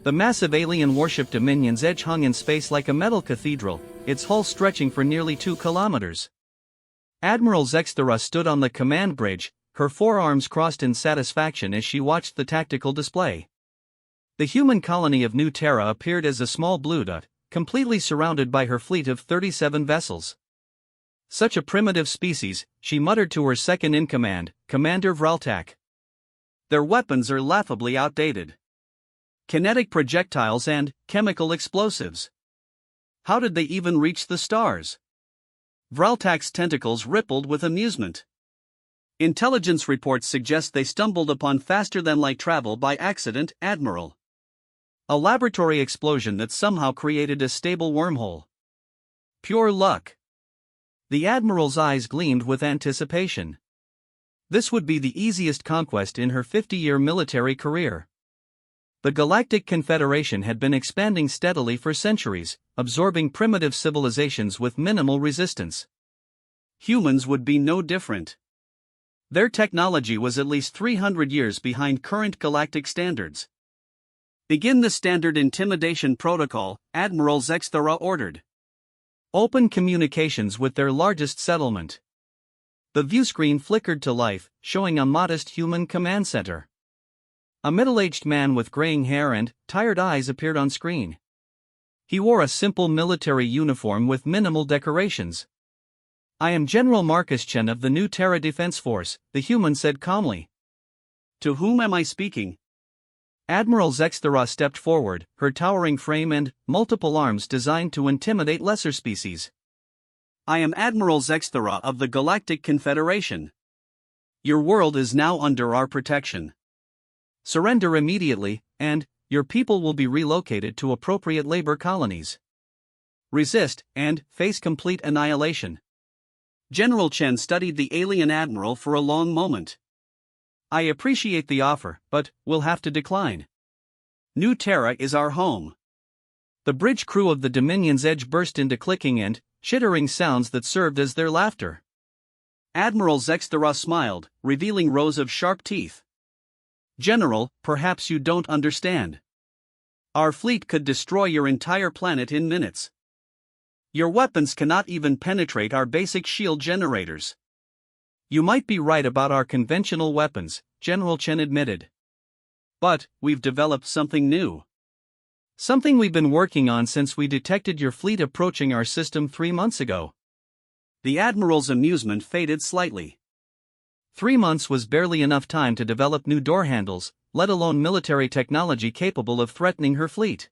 The massive alien warship Dominion's edge hung in space like a metal cathedral, its hull stretching for nearly 2 kilometers. Admiral Zexthera stood on the command bridge, her forearms crossed in satisfaction as she watched the tactical display. The human colony of New Terra appeared as a small blue dot, completely surrounded by her fleet of 37 vessels. Such a primitive species, she muttered to her second-in-command, Commander Vraltak. Their weapons are laughably outdated. Kinetic projectiles and chemical explosives. How did they even reach the stars? Vraltak's tentacles rippled with amusement. Intelligence reports suggest they stumbled upon faster-than-light travel by accident, Admiral. A laboratory explosion that somehow created a stable wormhole. Pure luck. The Admiral's eyes gleamed with anticipation. This would be the easiest conquest in her 50-year military career. The Galactic Confederation had been expanding steadily for centuries, absorbing primitive civilizations with minimal resistance. Humans would be no different. Their technology was at least 300 years behind current galactic standards. Begin the standard intimidation protocol, Admiral Zexthera ordered. Open communications with their largest settlement. The viewscreen flickered to life, showing a modest human command center. A middle-aged man with graying hair and tired eyes appeared on screen. He wore a simple military uniform with minimal decorations. "I am General Marcus Chen of the New Terra Defense Force," the human said calmly. "To whom am I speaking?" Admiral Zexthera stepped forward, her towering frame and multiple arms designed to intimidate lesser species. "I am Admiral Zexthera of the Galactic Confederation. Your world is now under our protection. Surrender immediately, and your people will be relocated to appropriate labor colonies. Resist, and face complete annihilation." General Chen studied the alien admiral for a long moment. "I appreciate the offer, but we'll have to decline. New Terra is our home." The bridge crew of the Dominion's Edge burst into clicking and chittering sounds that served as their laughter. Admiral Zexthera smiled, revealing rows of sharp teeth. "General, perhaps you don't understand. Our fleet could destroy your entire planet in minutes. Your weapons cannot even penetrate our basic shield generators." "You might be right about our conventional weapons," General Chen admitted. "But we've developed something new. Something we've been working on since we detected your fleet approaching our system 3 months ago." The Admiral's amusement faded slightly. 3 months was barely enough time to develop new door handles, let alone military technology capable of threatening her fleet.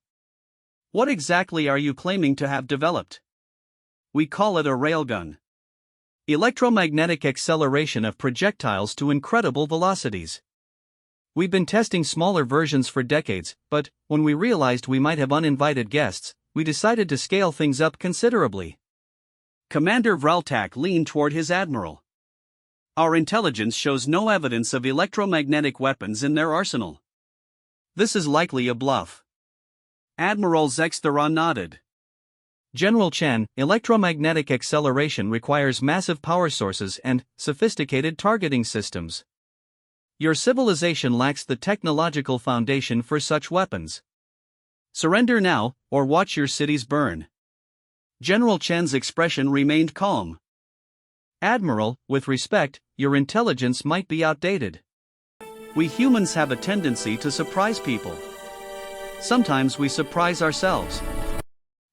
"What exactly are you claiming to have developed?" "We call it a railgun. Electromagnetic acceleration of projectiles to incredible velocities. We've been testing smaller versions for decades, but when we realized we might have uninvited guests, we decided to scale things up considerably." Commander Vraltak leaned toward his admiral. "Our intelligence shows no evidence of electromagnetic weapons in their arsenal. This is likely a bluff." Admiral Zexthera nodded. "General Chen, electromagnetic acceleration requires massive power sources and sophisticated targeting systems. Your civilization lacks the technological foundation for such weapons. Surrender now, or watch your cities burn." General Chen's expression remained calm. "Admiral, with respect, your intelligence might be outdated. We humans have a tendency to surprise people. Sometimes we surprise ourselves."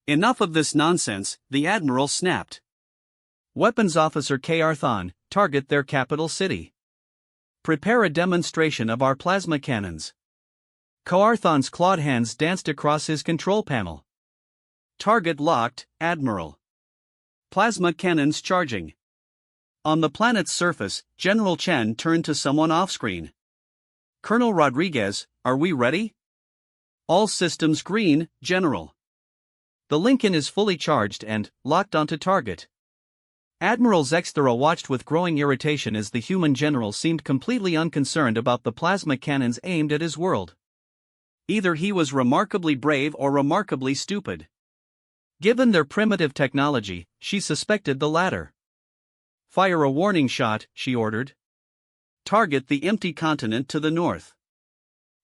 "Enough of this nonsense," the Admiral snapped. "Weapons Officer Karthon, target their capital city. Prepare a demonstration of our plasma cannons." Karthon's clawed hands danced across his control panel. "Target locked, Admiral. Plasma cannons charging." On the planet's surface, General Chen turned to someone off-screen. "Colonel Rodriguez, are we ready?" "All systems green, General. The Lincoln is fully charged and locked onto target." Admiral Zexthera watched with growing irritation as the human general seemed completely unconcerned about the plasma cannons aimed at his world. Either he was remarkably brave or remarkably stupid. Given their primitive technology, she suspected the latter. "Fire a warning shot," she ordered. "Target the empty continent to the north."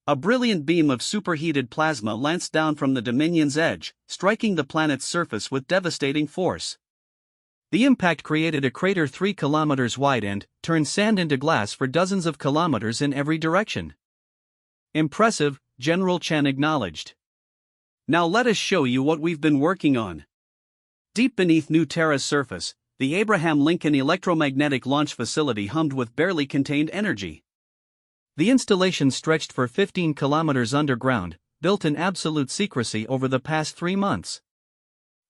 A brilliant beam of superheated plasma lanced down from the Dominion's edge, striking the planet's surface with devastating force. The impact created a crater 3 kilometers wide and turned sand into glass for dozens of kilometers in every direction. Impressive, General Chen acknowledged. Now let us show you what we've been working on. Deep beneath New Terra's surface, the Abraham Lincoln Electromagnetic Launch Facility hummed with barely contained energy. The installation stretched for 15 kilometers underground, built in absolute secrecy over the past 3 months.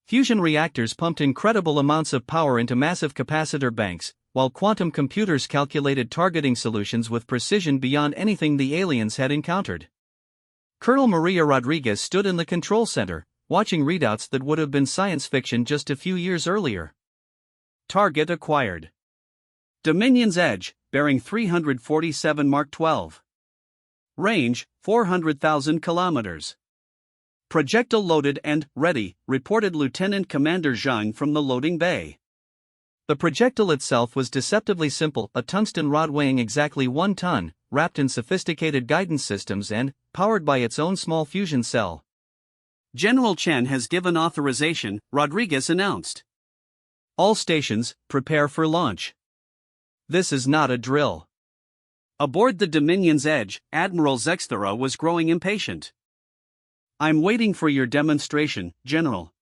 Fusion reactors pumped incredible amounts of power into massive capacitor banks, while quantum computers calculated targeting solutions with precision beyond anything the aliens had encountered. Colonel Maria Rodriguez stood in the control center, watching readouts that would have been science fiction just a few years earlier. Target acquired. Dominion's edge, bearing 347 Mark 12. Range, 400,000 kilometers. Projectile loaded and ready, reported Lieutenant Commander Zhang from the loading bay. The projectile itself was deceptively simple, a tungsten rod weighing exactly 1 ton, wrapped in sophisticated guidance systems and powered by its own small fusion cell. General Chen has given authorization, Rodriguez announced. All stations, prepare for launch. This is not a drill. Aboard the Dominion's edge, Admiral Zexthera was growing impatient. I'm waiting for your demonstration, General.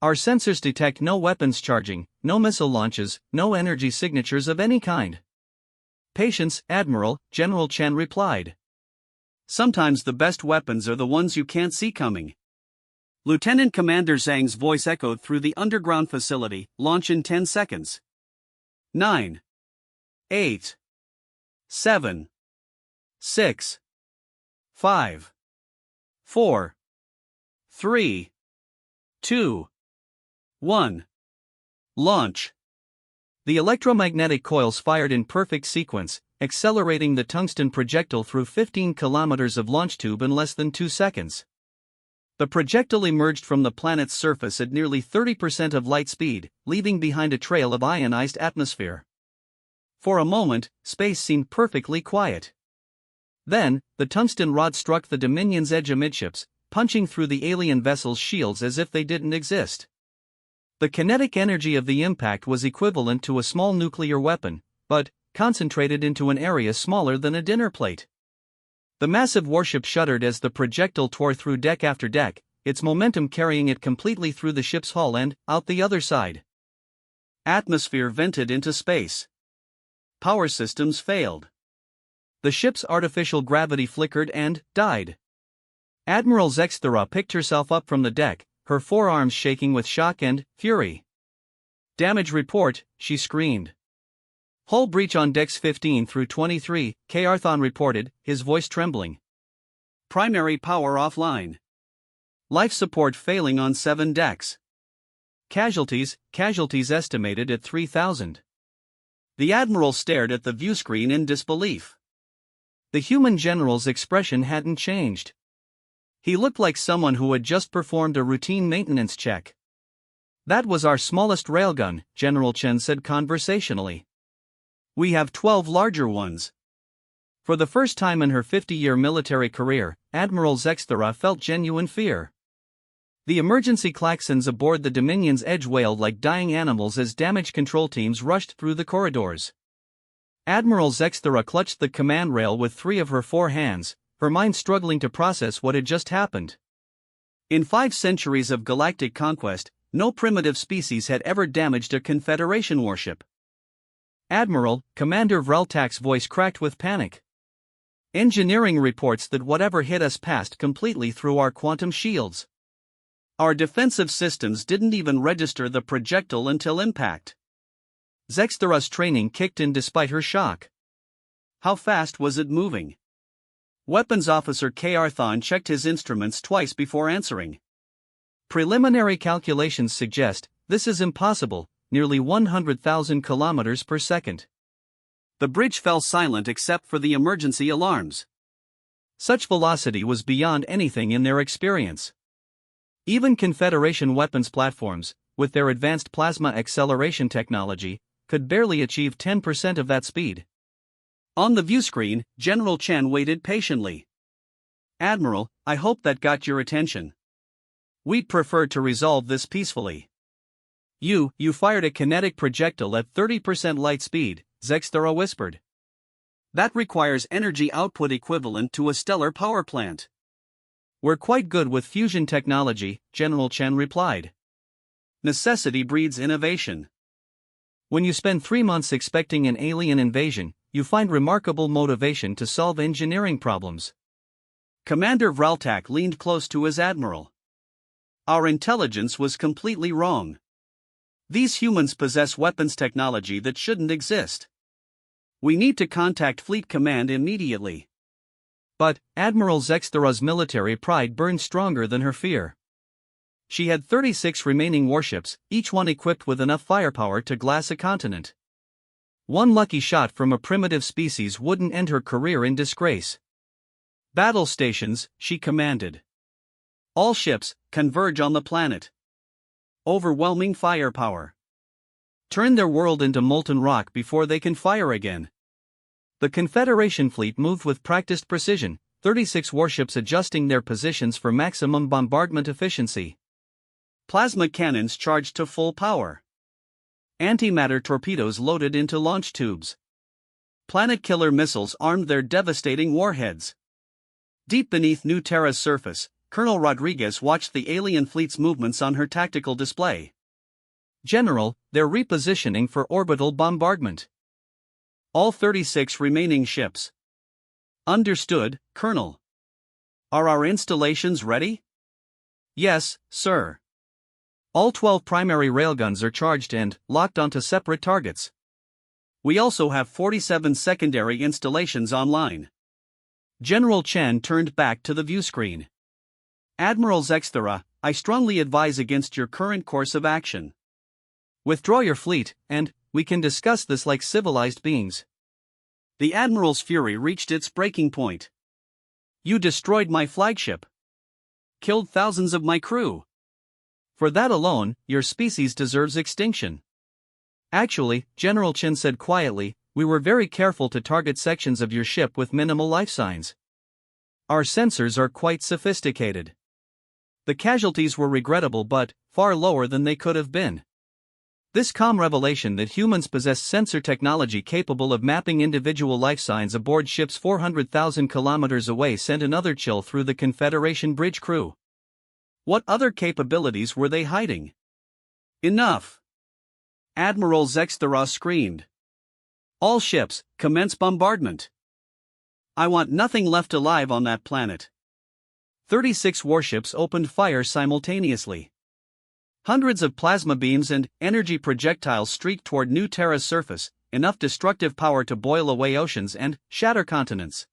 Our sensors detect no weapons charging, no missile launches, no energy signatures of any kind. Patience, Admiral, General Chen replied. Sometimes the best weapons are the ones you can't see coming. Lieutenant Commander Zhang's voice echoed through the underground facility. Launch in 10 seconds. 9. 8. 7. 6. 5. 4. 3. 2. 1. Launch. The electromagnetic coils fired in perfect sequence, accelerating the tungsten projectile through 15 kilometers of launch tube in less than 2 seconds. The projectile emerged from the planet's surface at nearly 30% of light speed, leaving behind a trail of ionized atmosphere. For a moment, space seemed perfectly quiet. Then, the tungsten rod struck the Dominion's edge amidships, punching through the alien vessel's shields as if they didn't exist. The kinetic energy of the impact was equivalent to a small nuclear weapon, but concentrated into an area smaller than a dinner plate. The massive warship shuddered as the projectile tore through deck after deck, its momentum carrying it completely through the ship's hull and out the other side. Atmosphere vented into space. Power systems failed. The ship's artificial gravity flickered and died. Admiral Zexthera picked herself up from the deck, her forearms shaking with shock and fury. Damage report, she screamed. Hull breach on decks 15 through 23, K'Arthon reported, his voice trembling. Primary power offline. Life support failing on 7 decks. Casualties estimated at 3,000. The Admiral stared at the viewscreen in disbelief. The human general's expression hadn't changed. He looked like someone who had just performed a routine maintenance check. That was our smallest railgun, General Chen said conversationally. We have 12 larger ones. For the first time in her 50-year military career, Admiral Zexthera felt genuine fear. The emergency klaxons aboard the Dominion's edge wailed like dying animals as damage control teams rushed through the corridors. Admiral Zexthera clutched the command rail with 3 of her 4 hands, her mind struggling to process what had just happened. In 5 centuries of galactic conquest, no primitive species had ever damaged a Confederation warship. Admiral, Commander Vreltak's voice cracked with panic. Engineering reports that whatever hit us passed completely through our quantum shields. Our defensive systems didn't even register the projectile until impact. Zexthera's training kicked in despite her shock. How fast was it moving? Weapons Officer K'Arthon checked his instruments twice before answering. Preliminary calculations suggest this is impossible, nearly 100,000 kilometers per second. The bridge fell silent except for the emergency alarms. Such velocity was beyond anything in their experience. Even Confederation weapons platforms, with their advanced plasma acceleration technology, could barely achieve 10% of that speed. On the viewscreen, General Chen waited patiently. Admiral, I hope that got your attention. We'd prefer to resolve this peacefully. You fired a kinetic projectile at 30% light speed, Zexthera whispered. That requires energy output equivalent to a stellar power plant. We're quite good with fusion technology, General Chen replied. Necessity breeds innovation. When you spend 3 months expecting an alien invasion, you find remarkable motivation to solve engineering problems. Commander Vraltak leaned close to his admiral. Our intelligence was completely wrong. These humans possess weapons technology that shouldn't exist. We need to contact Fleet Command immediately. But Admiral Zexthera's military pride burned stronger than her fear. She had 36 remaining warships, each one equipped with enough firepower to glass a continent. One lucky shot from a primitive species wouldn't end her career in disgrace. Battle stations, she commanded. All ships, converge on the planet. Overwhelming firepower. Turn their world into molten rock before they can fire again. The Confederation fleet moved with practiced precision, 36 warships adjusting their positions for maximum bombardment efficiency. Plasma cannons charged to full power. Antimatter torpedoes loaded into launch tubes. Planet-killer missiles armed their devastating warheads. Deep beneath New Terra's surface, Colonel Rodriguez watched the alien fleet's movements on her tactical display. General, they're repositioning for orbital bombardment. All 36 remaining ships. Understood, Colonel. Are our installations ready? Yes, sir. All 12 primary railguns are charged and locked onto separate targets. We also have 47 secondary installations online. General Chen turned back to the viewscreen. Admiral Zexthera, I strongly advise against your current course of action. Withdraw your fleet, and we can discuss this like civilized beings. The Admiral's fury reached its breaking point. You destroyed my flagship. Killed thousands of my crew. For that alone, your species deserves extinction. Actually, General Chen said quietly, we were very careful to target sections of your ship with minimal life signs. Our sensors are quite sophisticated. The casualties were regrettable but far lower than they could have been. This calm revelation that humans possess sensor technology capable of mapping individual life signs aboard ships 400,000 kilometers away sent another chill through the Confederation bridge crew. What other capabilities were they hiding? Enough! Admiral Zexthera screamed. All ships, commence bombardment. I want nothing left alive on that planet. 36 warships opened fire simultaneously. Hundreds of plasma beams and energy projectiles streaked toward New Terra's surface, enough destructive power to boil away oceans and shatter continents.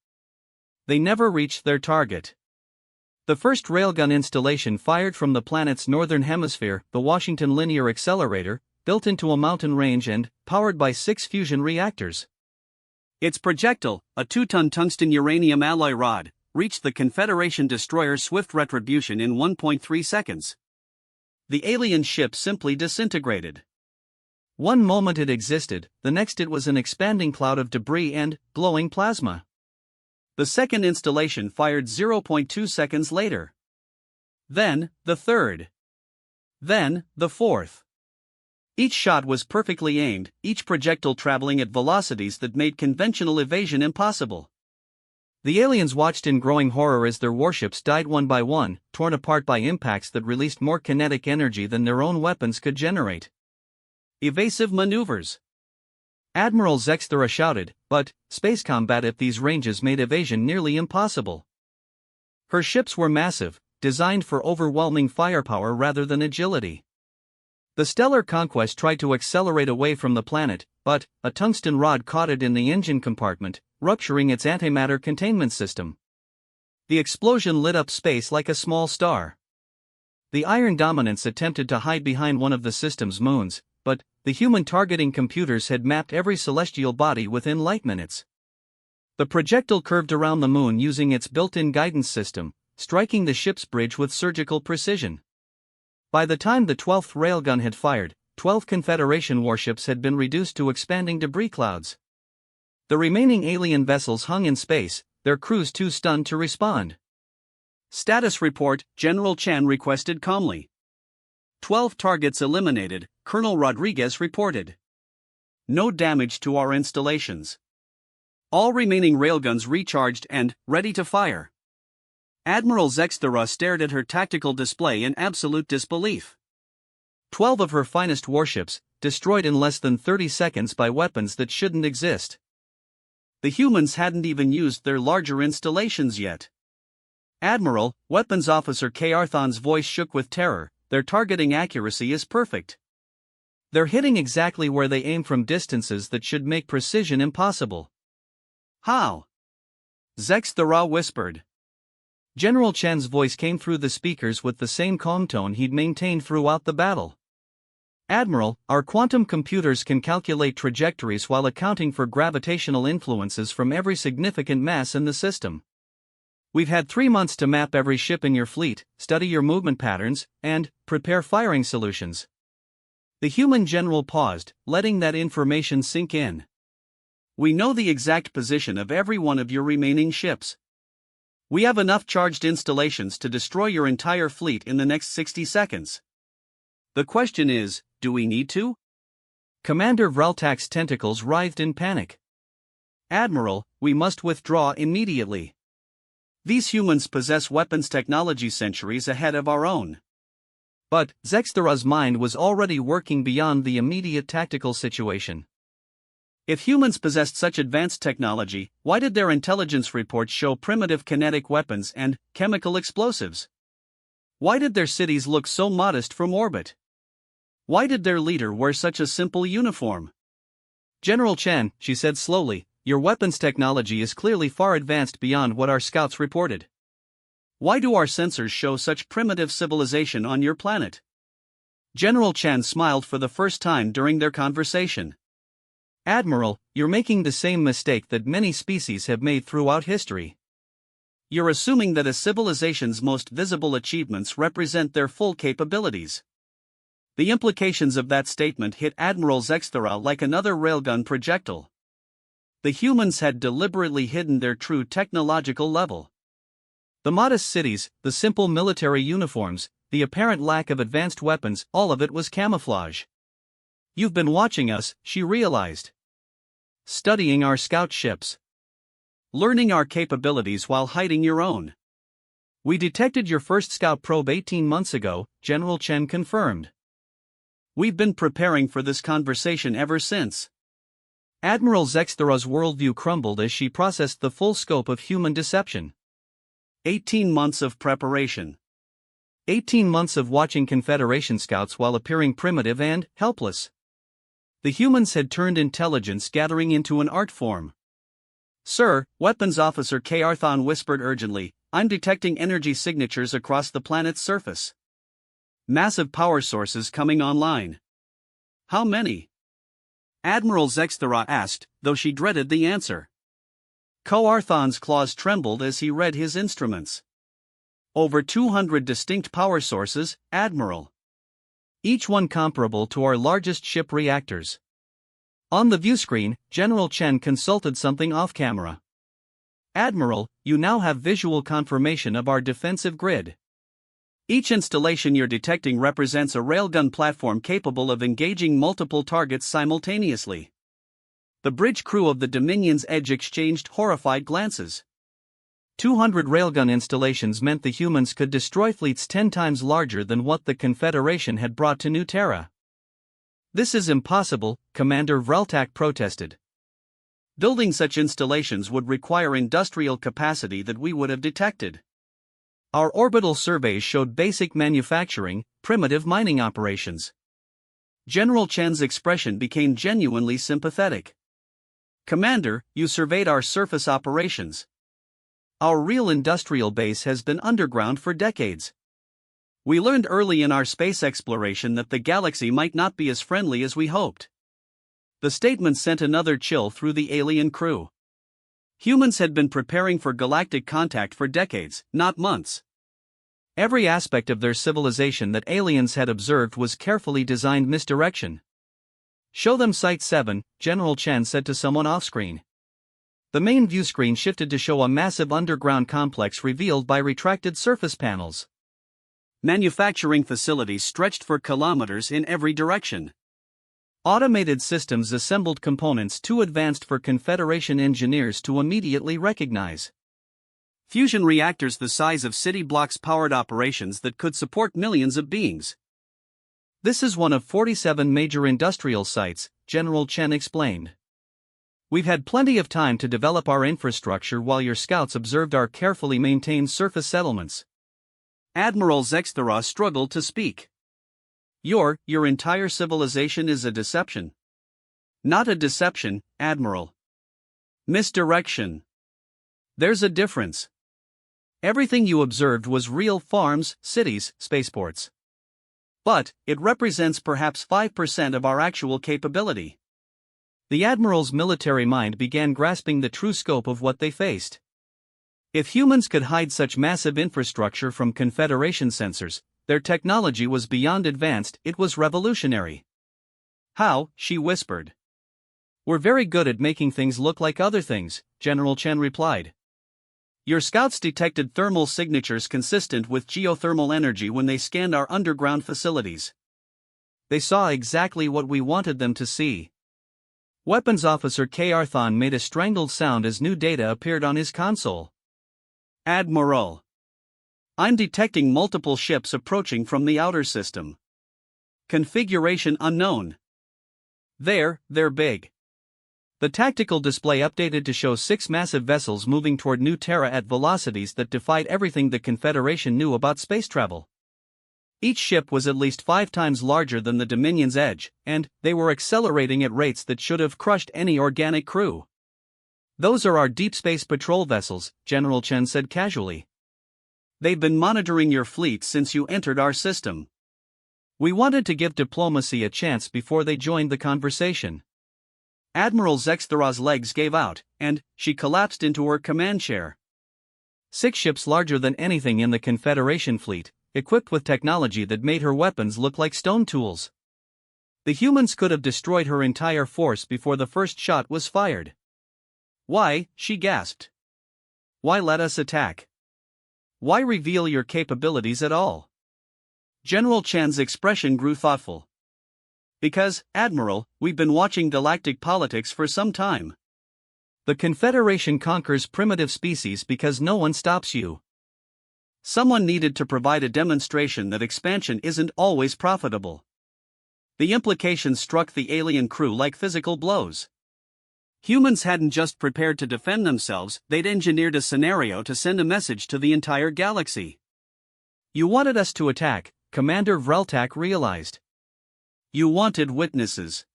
They never reached their target. The first railgun installation fired from the planet's northern hemisphere, the Washington Linear Accelerator, built into a mountain range and powered by 6 fusion reactors. Its projectile, a 2-ton tungsten uranium alloy rod, reached the Confederation destroyer's swift retribution in 1.3 seconds. The alien ship simply disintegrated. One moment it existed, the next it was an expanding cloud of debris and glowing plasma. The second installation fired 0.2 seconds later. Then, the third. Then, the fourth. Each shot was perfectly aimed, each projectile traveling at velocities that made conventional evasion impossible. The aliens watched in growing horror as their warships died one by one, torn apart by impacts that released more kinetic energy than their own weapons could generate. Evasive maneuvers. Admiral Zexthera shouted, but space combat at these ranges made evasion nearly impossible. Her ships were massive, designed for overwhelming firepower rather than agility. The stellar conquest tried to accelerate away from the planet, but a tungsten rod caught it in the engine compartment, rupturing its antimatter containment system. The explosion lit up space like a small star. The Iron Dominance attempted to hide behind one of the system's moons, but the human targeting computers had mapped every celestial body within light minutes. The projectile curved around the moon using its built-in guidance system, striking the ship's bridge with surgical precision. By the time the 12th railgun had fired, 12 Confederation warships had been reduced to expanding debris clouds. The remaining alien vessels hung in space, their crews too stunned to respond. Status report, General Chan requested calmly. 12 targets eliminated, Colonel Rodriguez reported. No damage to our installations. All remaining railguns recharged and ready to fire. Admiral Zexthera stared at her tactical display in absolute disbelief. 12 of her finest warships, destroyed in less than 30 seconds by weapons that shouldn't exist. The humans hadn't even used their larger installations yet. Admiral, Weapons Officer Karthon's voice shook with terror, their targeting accuracy is perfect. They're hitting exactly where they aim from distances that should make precision impossible. How? Zexthera whispered. General Chen's voice came through the speakers with the same calm tone he'd maintained throughout the battle. Admiral, our quantum computers can calculate trajectories while accounting for gravitational influences from every significant mass in the system. We've had 3 months to map every ship in your fleet, study your movement patterns, and prepare firing solutions. The human general paused, letting that information sink in. We know the exact position of every one of your remaining ships. We have enough charged installations to destroy your entire fleet in the next 60 seconds. The question is, do we need to? Commander Vraltak's tentacles writhed in panic. Admiral, we must withdraw immediately. These humans possess weapons technology centuries ahead of our own. But Zexthera's mind was already working beyond the immediate tactical situation. If humans possessed such advanced technology, why did their intelligence reports show primitive kinetic weapons and chemical explosives? Why did their cities look so modest from orbit? Why did their leader wear such a simple uniform? General Chen, she said slowly, your weapons technology is clearly far advanced beyond what our scouts reported. Why do our sensors show such primitive civilization on your planet? General Chen smiled for the first time during their conversation. Admiral, you're making the same mistake that many species have made throughout history. You're assuming that a civilization's most visible achievements represent their full capabilities. The implications of that statement hit Admiral Zexthera like another railgun projectile. The humans had deliberately hidden their true technological level. The modest cities, the simple military uniforms, the apparent lack of advanced weapons, all of it was camouflage. You've been watching us, she realized. Studying our scout ships. Learning our capabilities while hiding your own. We detected your first scout probe 18 months ago, General Chen confirmed. We've been preparing for this conversation ever since. Admiral Zexthera's worldview crumbled as she processed the full scope of human deception. 18 months of preparation. 18 months of watching Confederation scouts while appearing primitive and helpless. The humans had turned intelligence gathering into an art form. Sir, Weapons Officer Karthon whispered urgently, I'm detecting energy signatures across the planet's surface. Massive power sources coming online. How many? Admiral Zexthera asked, though she dreaded the answer. Karthon's claws trembled as he read his instruments. Over 200 distinct power sources, Admiral. Each one comparable to our largest ship reactors. On the view screen, General Chen consulted something off-camera. Admiral, you now have visual confirmation of our defensive grid. Each installation you're detecting represents a railgun platform capable of engaging multiple targets simultaneously. The bridge crew of the Dominion's Edge exchanged horrified glances. 200 railgun installations meant the humans could destroy fleets 10 times larger than what the Confederation had brought to New Terra. This is impossible, Commander Vraltak protested. Building such installations would require industrial capacity that we would have detected. Our orbital surveys showed basic manufacturing, primitive mining operations. General Chen's expression became genuinely sympathetic. Commander, you surveyed our surface operations. Our real industrial base has been underground for decades. We learned early in our space exploration that the galaxy might not be as friendly as we hoped. The statement sent another chill through the alien crew. Humans had been preparing for galactic contact for decades, not months. Every aspect of their civilization that aliens had observed was carefully designed misdirection. Show them Site 7, General Chen said to someone off-screen. The main view screen shifted to show a massive underground complex revealed by retracted surface panels. Manufacturing facilities stretched for kilometers in every direction. Automated systems assembled components too advanced for Confederation engineers to immediately recognize. Fusion reactors the size of city blocks powered operations that could support millions of beings. This is one of 47 major industrial sites, General Chen explained. We've had plenty of time to develop our infrastructure while your scouts observed our carefully maintained surface settlements. Admiral Zexthera struggled to speak. Your entire civilization is a deception. Not a deception, Admiral. Misdirection. There's a difference. Everything you observed was real farms, cities, spaceports. But it represents perhaps 5% of our actual capability. The Admiral's military mind began grasping the true scope of what they faced. If humans could hide such massive infrastructure from Confederation sensors, their technology was beyond advanced, it was revolutionary. How? She whispered. We're very good at making things look like other things, General Chen replied. Your scouts detected thermal signatures consistent with geothermal energy when they scanned our underground facilities. They saw exactly what we wanted them to see. Weapons Officer K. Arthon made a strangled sound as new data appeared on his console. Admiral. I'm detecting multiple ships approaching from the outer system. Configuration unknown. They're big. The tactical display updated to show 6 massive vessels moving toward New Terra at velocities that defied everything the Confederation knew about space travel. Each ship was at least 5 times larger than the Dominion's Edge, and they were accelerating at rates that should have crushed any organic crew. Those are our deep space patrol vessels, General Chen said casually. They've been monitoring your fleet since you entered our system. We wanted to give diplomacy a chance before they joined the conversation. Admiral Zexthera's legs gave out, and she collapsed into her command chair. 6 ships larger than anything in the Confederation fleet, equipped with technology that made her weapons look like stone tools. The humans could have destroyed her entire force before the first shot was fired. Why? She gasped. Why let us attack? Why reveal your capabilities at all? General Chen's expression grew thoughtful. Because, Admiral, we've been watching galactic politics for some time. The Confederation conquers primitive species because no one stops you. Someone needed to provide a demonstration that expansion isn't always profitable. The implications struck the alien crew like physical blows. Humans hadn't just prepared to defend themselves, they'd engineered a scenario to send a message to the entire galaxy. You wanted us to attack, Commander Vreltak realized. You wanted witnesses.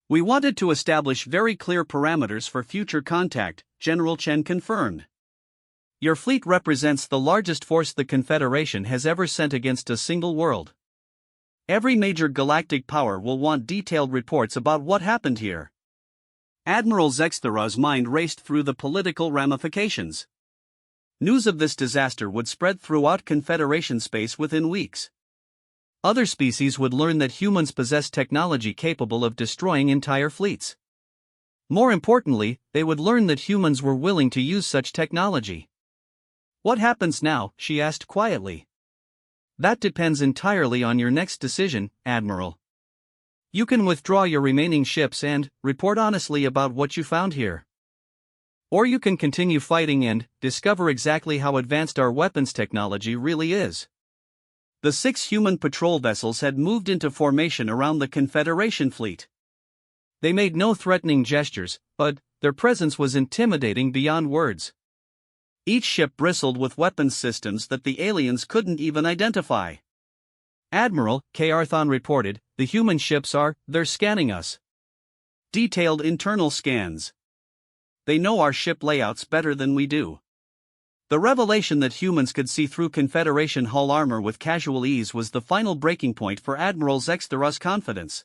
We wanted to establish very clear parameters for future contact, General Chen confirmed. Your fleet represents the largest force the Confederation has ever sent against a single world. Every major galactic power will want detailed reports about what happened here. Admiral Zexthera's mind raced through the political ramifications. News of this disaster would spread throughout Confederation space within weeks. Other species would learn that humans possess technology capable of destroying entire fleets. More importantly, they would learn that humans were willing to use such technology. What happens now? She asked quietly. That depends entirely on your next decision, Admiral. You can withdraw your remaining ships and report honestly about what you found here. Or you can continue fighting and discover exactly how advanced our weapons technology really is. The 6 human patrol vessels had moved into formation around the Confederation fleet. They made no threatening gestures, but their presence was intimidating beyond words. Each ship bristled with weapons systems that the aliens couldn't even identify. Admiral, K. Arthon reported, the human ships they're scanning us. Detailed internal scans. They know our ship layouts better than we do. The revelation that humans could see through Confederation hull armor with casual ease was the final breaking point for Admiral Zexthera's confidence.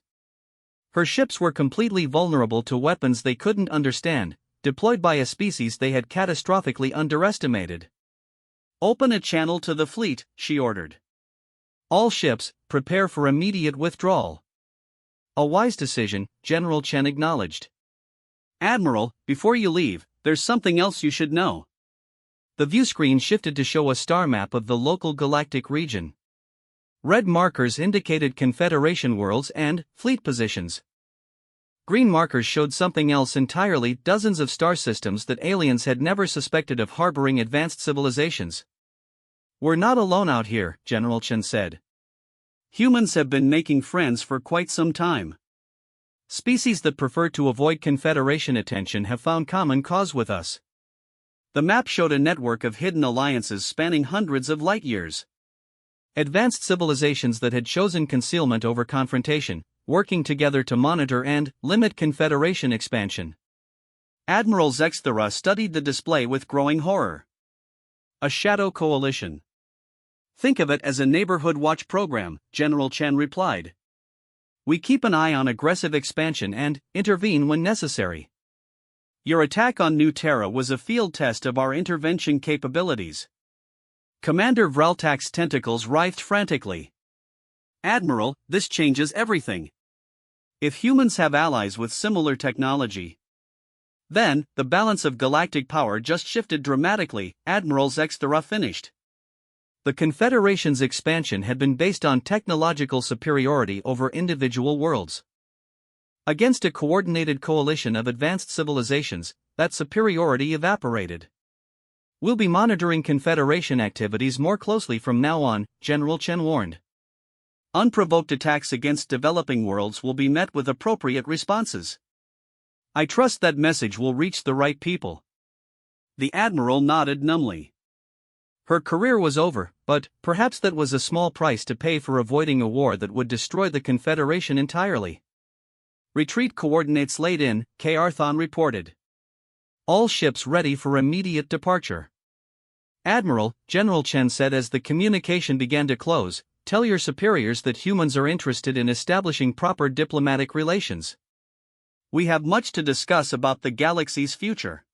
Her ships were completely vulnerable to weapons they couldn't understand, deployed by a species they had catastrophically underestimated. Open a channel to the fleet, she ordered. All ships, prepare for immediate withdrawal. A wise decision, General Chen acknowledged. Admiral, before you leave, there's something else you should know. The view screen shifted to show a star map of the local galactic region. Red markers indicated Confederation worlds and fleet positions. Green markers showed something else entirely, dozens of star systems that aliens had never suspected of harboring advanced civilizations. "We're not alone out here," General Chen said. "Humans have been making friends for quite some time. Species that prefer to avoid Confederation attention have found common cause with us." The map showed a network of hidden alliances spanning hundreds of light years. Advanced civilizations that had chosen concealment over confrontation, working together to monitor and limit Confederation expansion. Admiral Zexthera studied the display with growing horror. "A shadow coalition. Think of it as a neighborhood watch program," General Chen replied. "We keep an eye on aggressive expansion and intervene when necessary." "Your attack on New Terra was a field test of our intervention capabilities." Commander Vraltak's tentacles writhed frantically. "Admiral, this changes everything. If humans have allies with similar technology, then the balance of galactic power just shifted dramatically," Admiral Zexthera finished. The Confederation's expansion had been based on technological superiority over individual worlds. Against a coordinated coalition of advanced civilizations, that superiority evaporated. "We'll be monitoring Confederation activities more closely from now on," General Chen warned. "Unprovoked attacks against developing worlds will be met with appropriate responses. I trust that message will reach the right people." The Admiral nodded numbly. Her career was over, but perhaps that was a small price to pay for avoiding a war that would destroy the Confederation entirely. "Retreat coordinates laid in," Arthon reported. "All ships ready for immediate departure." "Admiral," General Chen said as the communication began to close, "tell your superiors that humans are interested in establishing proper diplomatic relations. We have much to discuss about the galaxy's future."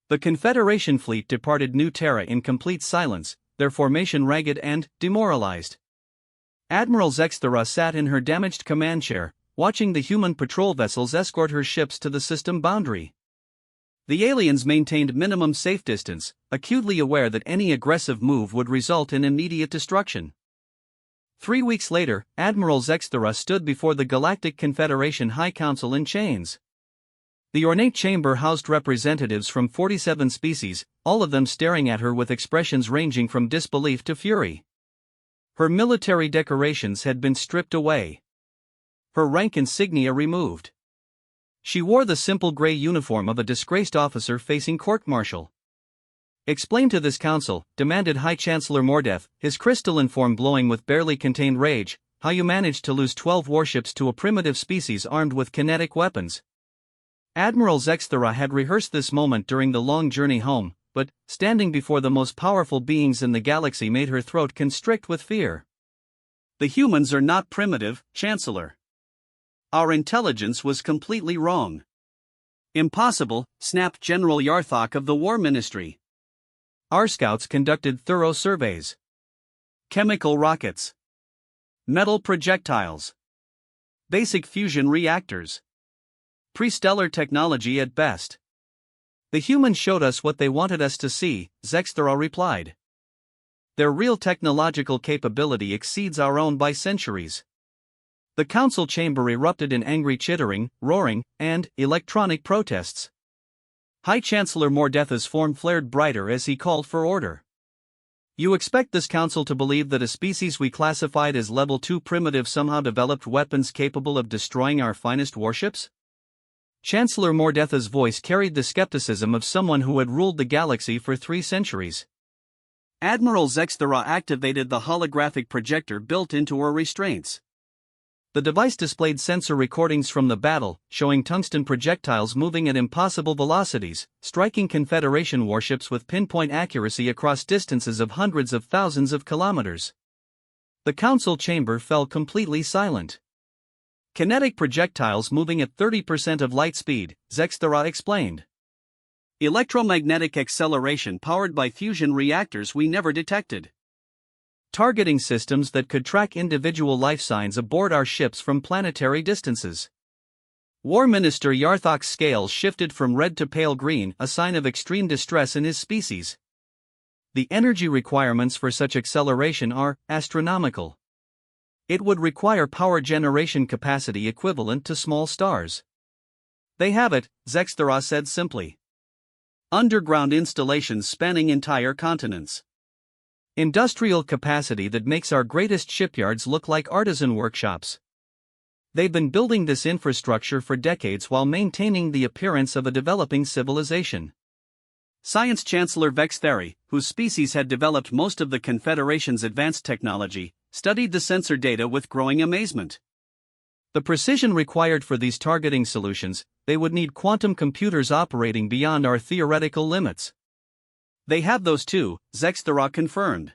The Confederation fleet departed New Terra in complete silence, their formation ragged and demoralized. Admiral Zexthera sat in her damaged command chair, watching the human patrol vessels escort her ships to the system boundary. The aliens maintained minimum safe distance, acutely aware that any aggressive move would result in immediate destruction. 3 weeks later, Admiral Zexthera stood before the Galactic Confederation High Council in chains. The ornate chamber housed representatives from 47 species, all of them staring at her with expressions ranging from disbelief to fury. Her military decorations had been stripped away. Her rank insignia removed. She wore the simple gray uniform of a disgraced officer facing court-martial. "Explain to this council," demanded High Chancellor Mordeth, his crystalline form glowing with barely contained rage, "how you managed to lose 12 warships to a primitive species armed with kinetic weapons." Admiral Zexthera had rehearsed this moment during the long journey home, but standing before the most powerful beings in the galaxy made her throat constrict with fear. "The humans are not primitive, Chancellor. Our intelligence was completely wrong." "Impossible," snapped General Yarthok of the War Ministry. "Our scouts conducted thorough surveys. Chemical rockets. Metal projectiles. Basic fusion reactors. Prestellar technology at best." "The humans showed us what they wanted us to see," Zexthera replied. "Their real technological capability exceeds our own by centuries." The council chamber erupted in angry chittering, roaring, and electronic protests. High Chancellor Mordeth's form flared brighter as he called for order. "You expect this council to believe that a species we classified as level 2 primitive somehow developed weapons capable of destroying our finest warships?" Chancellor Mordeth's voice carried the skepticism of someone who had ruled the galaxy for 3 centuries. Admiral Zexthera activated the holographic projector built into her restraints. The device displayed sensor recordings from the battle, showing tungsten projectiles moving at impossible velocities, striking Confederation warships with pinpoint accuracy across distances of hundreds of thousands of kilometers. The council chamber fell completely silent. "Kinetic projectiles moving at 30% of light speed," Zexthera explained. "Electromagnetic acceleration powered by fusion reactors we never detected. Targeting systems that could track individual life signs aboard our ships from planetary distances. War Minister Yarthok's scales shifted from red to pale green, a sign of extreme distress in his species. The energy requirements for such acceleration are astronomical. It would require power generation capacity equivalent to small stars. They have it, Zexthera said simply. Underground installations spanning entire continents. Industrial capacity that makes our greatest shipyards look like artisan workshops. They've been building this infrastructure for decades while maintaining the appearance of a developing civilization. Science Chancellor Vextheri, whose species had developed most of the Confederation's advanced technology, studied the sensor data with growing amazement. The precision required for these targeting solutions, they would need quantum computers operating beyond our theoretical limits. They have those too, Zexthera confirmed.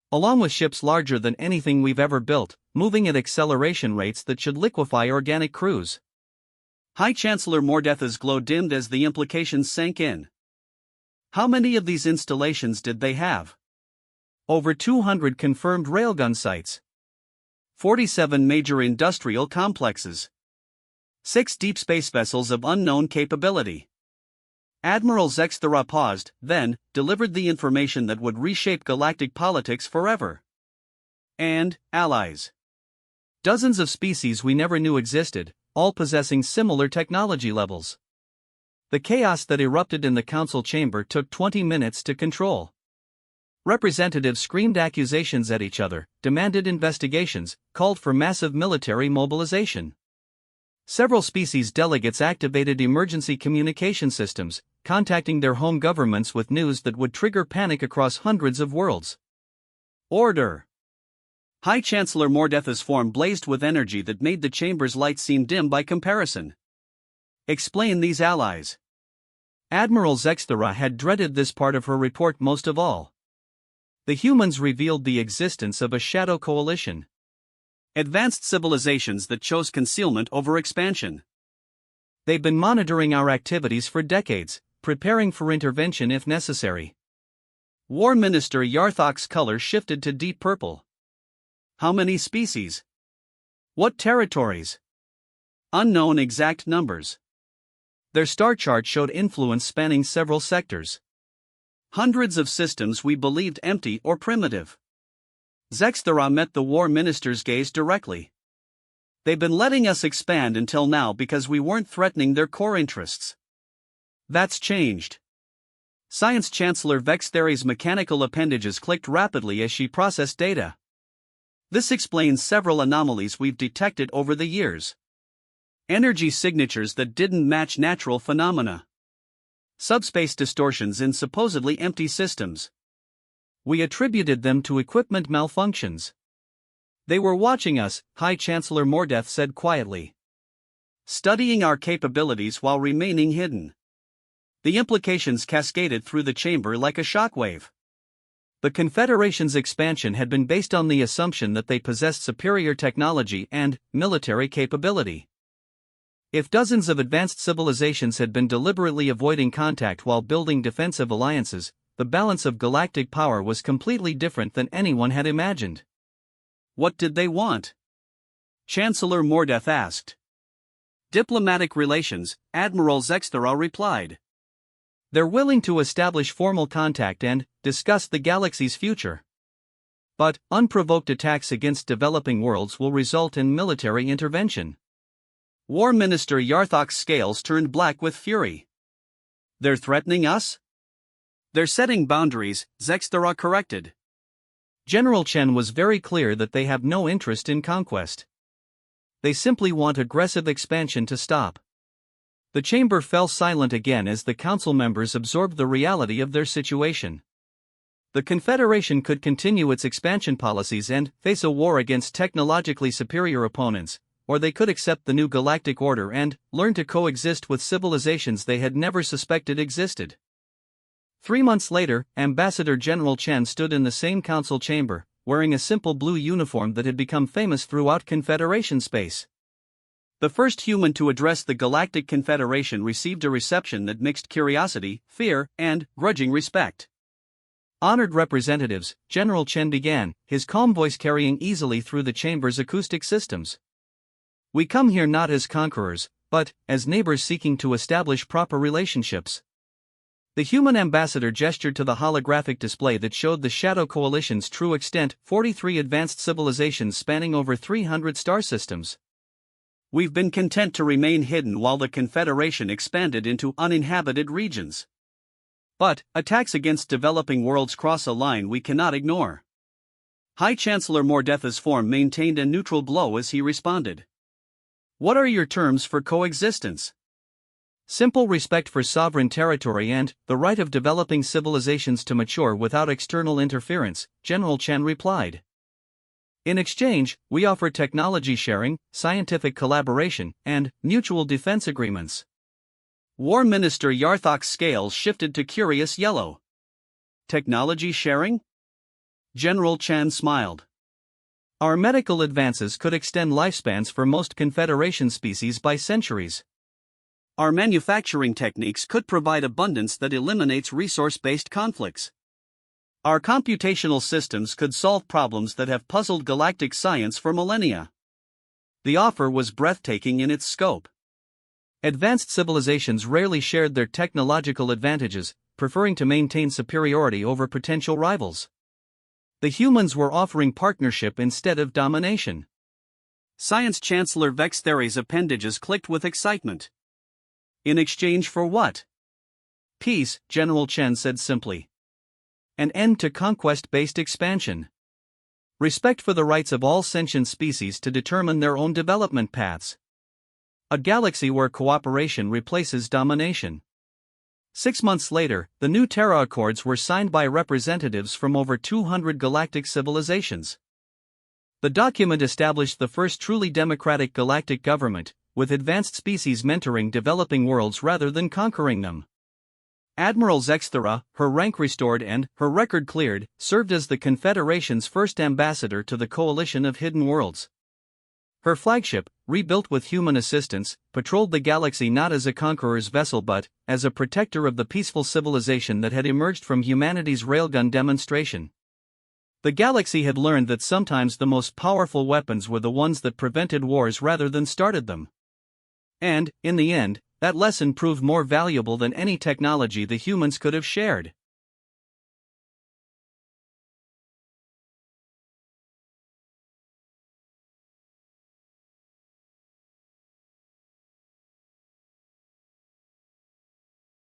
Along with ships larger than anything we've ever built, moving at acceleration rates that should liquefy organic crews. High Chancellor Mordeth's glow dimmed as the implications sank in. How many of these installations did they have? Over 200 confirmed railgun sites. 47 major industrial complexes. 6 deep space vessels of unknown capability. Admiral Zexthera paused, then delivered the information that would reshape galactic politics forever. And allies. Dozens of species we never knew existed, all possessing similar technology levels. The chaos that erupted in the council chamber took 20 minutes to control. Representatives screamed accusations at each other, demanded investigations, called for massive military mobilization. Several species delegates activated emergency communication systems, contacting their home governments with news that would trigger panic across hundreds of worlds. Order! High Chancellor Mordeth's form blazed with energy that made the chamber's light seem dim by comparison. Explain these allies. Admiral Zexthera had dreaded this part of her report most of all. The humans revealed the existence of a shadow coalition. Advanced civilizations that chose concealment over expansion. They've been monitoring our activities for decades, preparing for intervention if necessary. War Minister Yarthok's color shifted to deep purple. How many species? What territories? Unknown exact numbers. Their star chart showed influence spanning several sectors. Hundreds of systems we believed empty or primitive. Zexthera met the War Minister's gaze directly. They've been letting us expand until now because we weren't threatening their core interests. That's changed. Science Chancellor Vextheri's mechanical appendages clicked rapidly as she processed data. This explains several anomalies we've detected over the years. Energy signatures that didn't match natural phenomena. Subspace distortions in supposedly empty systems. We attributed them to equipment malfunctions. They were watching us, High Chancellor Mordeth said quietly. Studying our capabilities while remaining hidden. The implications cascaded through the chamber like a shockwave. The Confederation's expansion had been based on the assumption that they possessed superior technology and military capability. If dozens of advanced civilizations had been deliberately avoiding contact while building defensive alliances, the balance of galactic power was completely different than anyone had imagined. What did they want? Chancellor Mordeth asked. Diplomatic relations, Admiral Zexthera replied. They're willing to establish formal contact and discuss the galaxy's future. But unprovoked attacks against developing worlds will result in military intervention. War Minister Yarthok's scales turned black with fury. They're threatening us? They're setting boundaries, Zexthera corrected. General Chen was very clear that they have no interest in conquest. They simply want aggressive expansion to stop. The chamber fell silent again as the council members absorbed the reality of their situation. The Confederation could continue its expansion policies and face a war against technologically superior opponents, or they could accept the new galactic order and learn to coexist with civilizations they had never suspected existed. 3 months later, Ambassador General Chen stood in the same council chamber, wearing a simple blue uniform that had become famous throughout Confederation space. The first human to address the Galactic Confederation received a reception that mixed curiosity, fear, and grudging respect. Honored representatives, General Chen began, his calm voice carrying easily through the chamber's acoustic systems. We come here not as conquerors, but as neighbors seeking to establish proper relationships. The human ambassador gestured to the holographic display that showed the Shadow Coalition's true extent: 43 advanced civilizations spanning over 300 star systems. We've been content to remain hidden while the Confederation expanded into uninhabited regions. But attacks against developing worlds cross a line we cannot ignore. High Chancellor Mordeth's form maintained a neutral glow as he responded. What are your terms for coexistence? Simple: respect for sovereign territory and the right of developing civilizations to mature without external interference, General Chen replied. In exchange, we offer technology sharing, scientific collaboration, and mutual defense agreements. War Minister Yarthok's scales shifted to curious yellow. Technology sharing? General Chen smiled. Our medical advances could extend lifespans for most Confederation species by centuries. Our manufacturing techniques could provide abundance that eliminates resource-based conflicts. Our computational systems could solve problems that have puzzled galactic science for millennia. The offer was breathtaking in its scope. Advanced civilizations rarely shared their technological advantages, preferring to maintain superiority over potential rivals. The humans were offering partnership instead of domination. Science Chancellor Vexthery's appendages clicked with excitement. In exchange for what? Peace, General Chen said simply. An end to conquest-based expansion. Respect for the rights of all sentient species to determine their own development paths. A galaxy where cooperation replaces domination. 6 months later, the new Terra Accords were signed by representatives from over 200 galactic civilizations. The document established the first truly democratic galactic government, with advanced species mentoring developing worlds rather than conquering them. Admiral Zexthera, her rank restored and her record cleared, served as the Confederation's first ambassador to the Coalition of Hidden Worlds. Her flagship, rebuilt with human assistance, patrolled the galaxy not as a conqueror's vessel but as a protector of the peaceful civilization that had emerged from humanity's Railgun demonstration. The galaxy had learned that sometimes the most powerful weapons were the ones that prevented wars rather than started them. And, in the end, that lesson proved more valuable than any technology the humans could have shared.